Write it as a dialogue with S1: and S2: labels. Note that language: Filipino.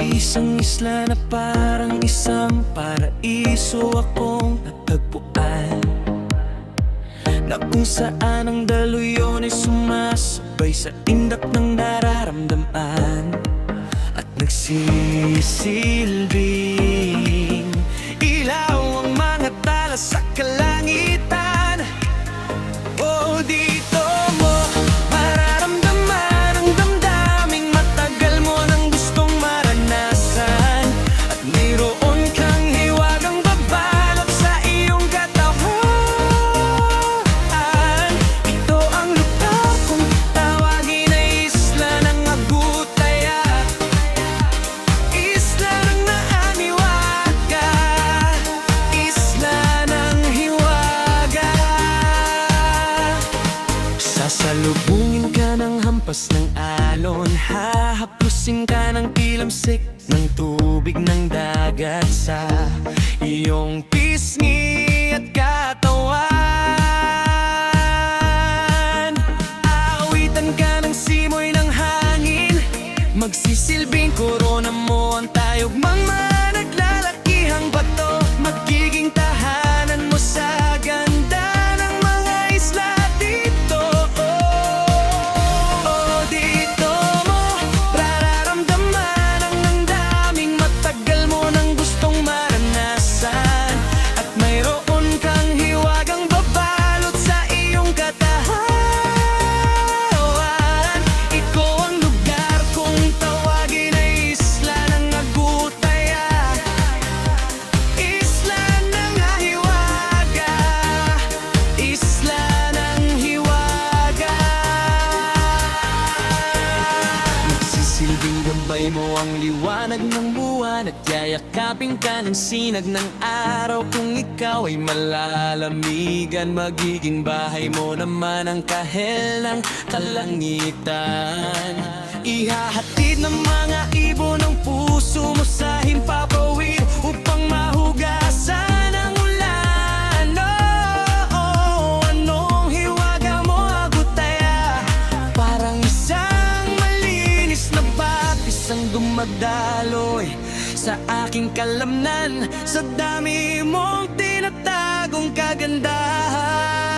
S1: Isang isla na parang isang paraiso akong natagpuan, na kung saan ang daluyon ay sumasabay sa indak ng nararamdaman, at nagsisilbing ilaw ang mga tala sa kalangitan. Oh, dito mo mararamdaman ang damdaming matagal mo nang gustong maranasan, at mayroon kang hiwagang babalot sa iyong katawan. Ito ang lugar kung tawagin ay isla ng Agutaya, isla ng naaniwaga, isla ng hiwaga. Sasalubungin ka ng hampas ng alon, hahaplusin ka ng kilamsik ng tubig ng dagat sa iyong pisngi at katawan. Aawitan ka ng simoy ng hangin, magsisilbing korona mo ang tayugmang mga naglalakihang bato, magiging tahanan mo sa ganda ng mga isla dito. Oh, dito mo mararamdaman ang daming matagal mo nang gustong maranasan, at mayroon kang hiwagang babalot sa iyong katawan. Ikaw ang lugar kung tawagin ay isla ng Agutaya, isla ng hiwaga, isla ng hiwaga. Magsisilbing gabay mo ang liwanag ng buwan, at yayakapin ka ng sinag ng araw. Kung ikaw ay malalamigan, magiging bahay mo naman ang kahel ng kalangitan. Ihahatid ng mga ibon ng puso mo sa himpapawid upang mahugasan ang ulan. Oh, anong hiwaga mo, Agutaya? Parang isang malinis na batis ang dumadaloy sa aking kalamnan, sa dami mong tinatagong kagandahan.